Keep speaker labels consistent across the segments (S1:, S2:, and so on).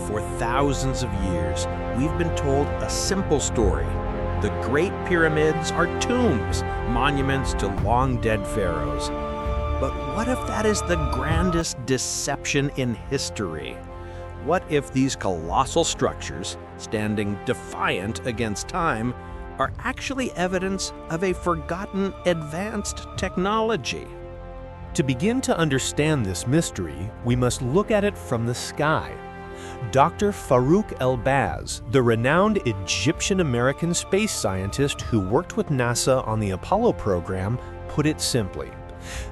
S1: For thousands of years, we've been told a simple story. The Great Pyramids are tombs, monuments to long-dead pharaohs. But what if that is the grandest deception in history? What if these colossal structures, standing defiant against time, are actually evidence of a forgotten advanced technology?
S2: To begin to understand this mystery, we must look at it from the sky. Dr. Farouk El-Baz, the renowned Egyptian-American space scientist who worked with NASA on the Apollo program, put it simply.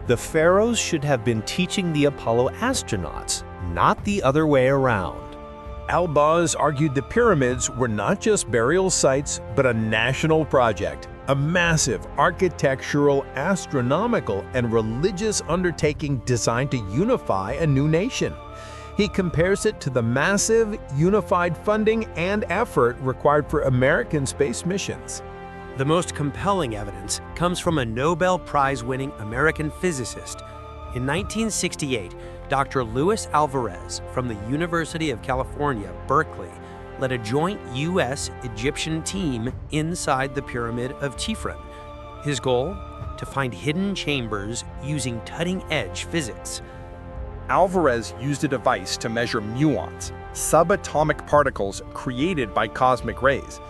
S2: The pharaohs should have been teaching the Apollo astronauts, not the other way around.
S3: El-Baz argued the pyramids were not just burial sites, but a national project, a massive architectural, astronomical, and religious undertaking designed to unify a new nation. He compares it to the massive, unified funding and effort required for American space missions.
S1: The most compelling evidence comes from a Nobel Prize-winning American physicist. In 1968, Dr. Luis Alvarez from the University of California, Berkeley, led a joint U.S.-Egyptian team inside the Pyramid of Chephren. His goal? To find hidden chambers using cutting-edge physics.
S4: Alvarez used a device to measure muons, subatomic particles created by cosmic rays.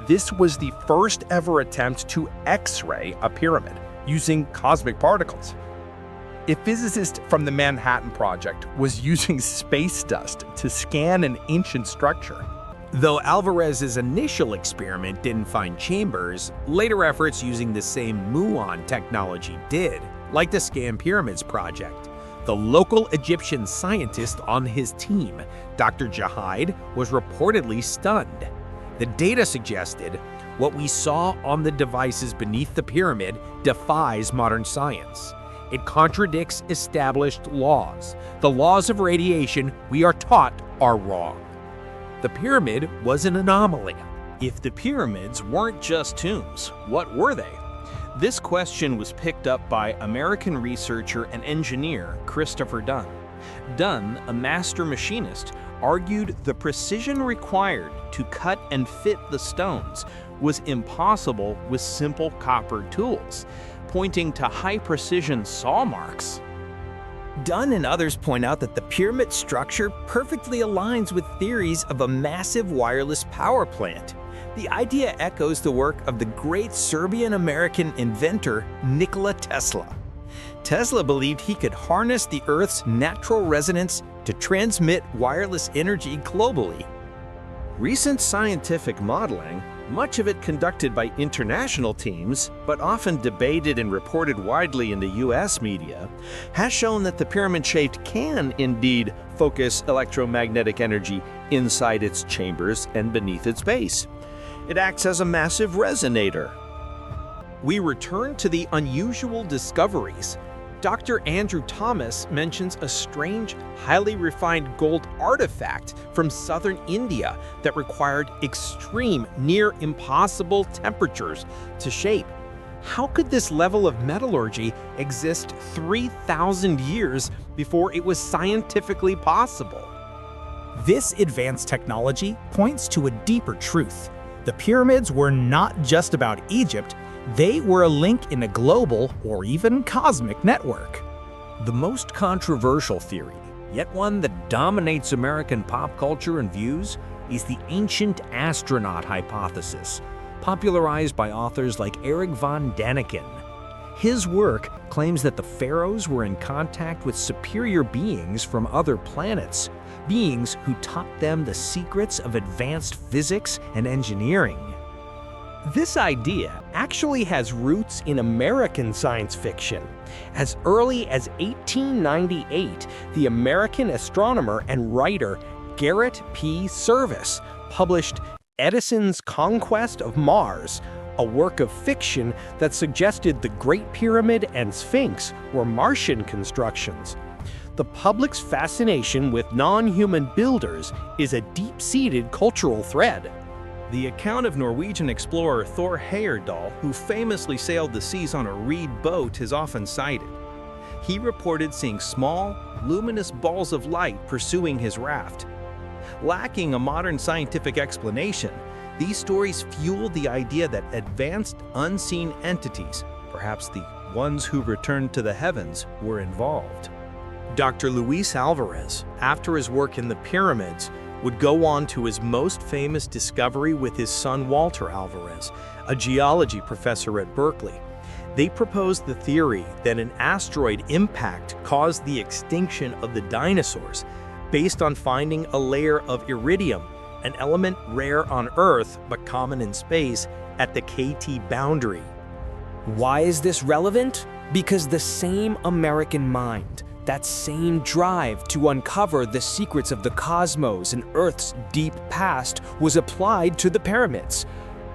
S4: This was the first ever attempt to X-ray a pyramid using cosmic particles. A physicist from the Manhattan Project was using space dust to scan an ancient structure.
S1: Though Alvarez's initial experiment didn't find chambers, later efforts using the same muon technology did, like the Scan Pyramids project. The local Egyptian scientist on his team, Dr. Jahide, was reportedly stunned. The data suggested what we saw on the devices beneath the pyramid defies modern science. It contradicts established laws. The laws of radiation we are taught are wrong. The pyramid was an anomaly.
S5: If the pyramids weren't just tombs, what were they? This question was picked up by American researcher and engineer Christopher Dunn. Dunn, a master machinist, argued the precision required to cut and fit the stones was impossible with simple copper tools, pointing to high-precision saw marks.
S6: Dunn and others point out that the pyramid structure perfectly aligns with theories of a massive wireless power plant. The idea echoes the work of the great Serbian-American inventor Nikola Tesla. Tesla believed he could harness the Earth's natural resonance to transmit wireless energy globally.
S1: Recent scientific modeling, much of it conducted by international teams, but often debated and reported widely in the US media, has shown that the pyramid shape can indeed focus electromagnetic energy inside its chambers and beneath its base. It acts as a massive resonator. We return to the unusual discoveries. Dr. Andrew Thomas mentions a strange, highly refined gold artifact from southern India that required extreme, near impossible temperatures to shape. How could this level of metallurgy exist 3,000 years before it was scientifically possible?
S7: This advanced technology points to a deeper truth. The pyramids were not just about Egypt, they were a link in a global or even cosmic network.
S8: The most controversial theory, yet one that dominates American pop culture and views, is the ancient astronaut hypothesis, popularized by authors like Erich von Däniken. His work claims that the pharaohs were in contact with superior beings from other planets, beings who taught them the secrets of advanced physics and engineering.
S6: This idea actually has roots in American science fiction. As early as 1898, the American astronomer and writer Garrett P. Serviss published Edison's Conquest of Mars, a work of fiction that suggested the Great Pyramid and Sphinx were Martian constructions. The public's fascination with non-human builders is a deep-seated cultural thread.
S5: The account of Norwegian explorer Thor Heyerdahl, who famously sailed the seas on a reed boat, is often cited. He reported seeing small, luminous balls of light pursuing his raft.
S1: lacking a modern scientific explanation. These stories fuel the idea that advanced, unseen entities, perhaps the ones who returned to the heavens, were involved.
S6: Dr. Luis Alvarez, after his work in the pyramids, would go on to his most famous discovery with his son Walter Alvarez, a geology professor at Berkeley. They proposed the theory that an asteroid impact caused the extinction of the dinosaurs, based on finding a layer of iridium, an element rare on Earth but common in space, at the KT boundary.
S9: Why is this relevant? Because the same American mind, that same drive to uncover the secrets of the cosmos and Earth's deep past, was applied to the pyramids.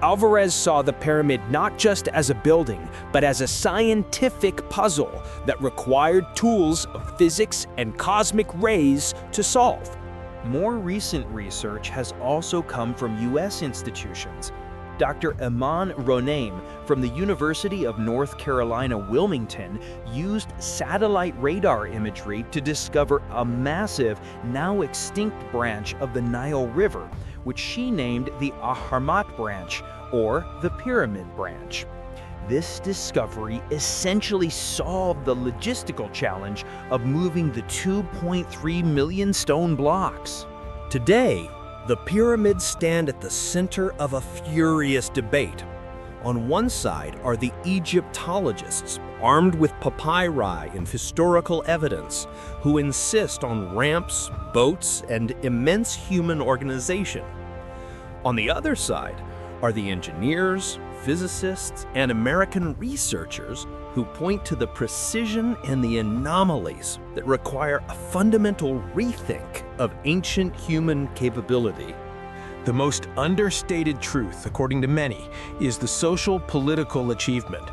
S9: Alvarez saw the pyramid not just as a building, but as a scientific puzzle that required tools of physics and cosmic rays to solve.
S5: More recent research has also come from U.S. institutions. Dr. Iman Ronaim from the University of North Carolina, Wilmington, used satellite radar imagery to discover a massive, now extinct branch of the Nile River, which she named the Ahriman branch, or the Pyramid branch. This discovery essentially solved the logistical challenge of moving the 2.3 million stone blocks.
S2: Today, the pyramids stand at the center of a furious debate. On one side are the Egyptologists, armed with papyri and historical evidence, who insist on ramps, boats, and immense human organization. On the other side are the engineers, physicists, and American researchers who point to the precision and the anomalies that require a fundamental rethink of ancient human capability.
S3: The most understated truth, according to many, is the social-political achievement.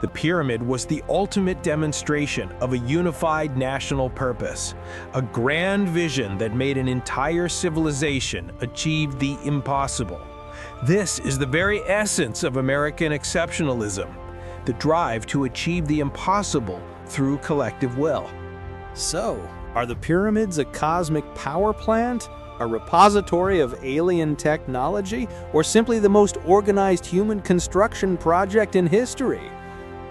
S3: The pyramid was the ultimate demonstration of a unified national purpose, a grand vision that made an entire civilization achieve the impossible. This is the very essence of American exceptionalism, the drive to achieve the impossible through collective will.
S7: So, are the pyramids a cosmic power plant, a repository of alien technology, or simply the most organized human construction project in history?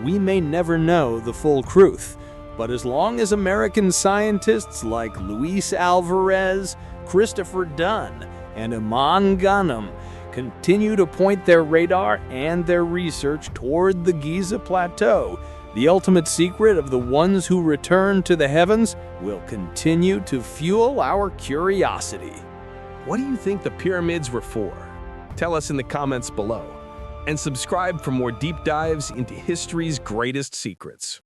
S7: We may never know the full truth, but as long as American scientists like Luis Alvarez, Christopher Dunn, and Iman Ghanem continue to point their radar and their research toward the Giza Plateau, the ultimate secret of the ones who return to the heavens will continue to fuel our curiosity.
S4: What do you think the pyramids were for? Tell us in the comments below. And subscribe for more deep dives into history's greatest secrets.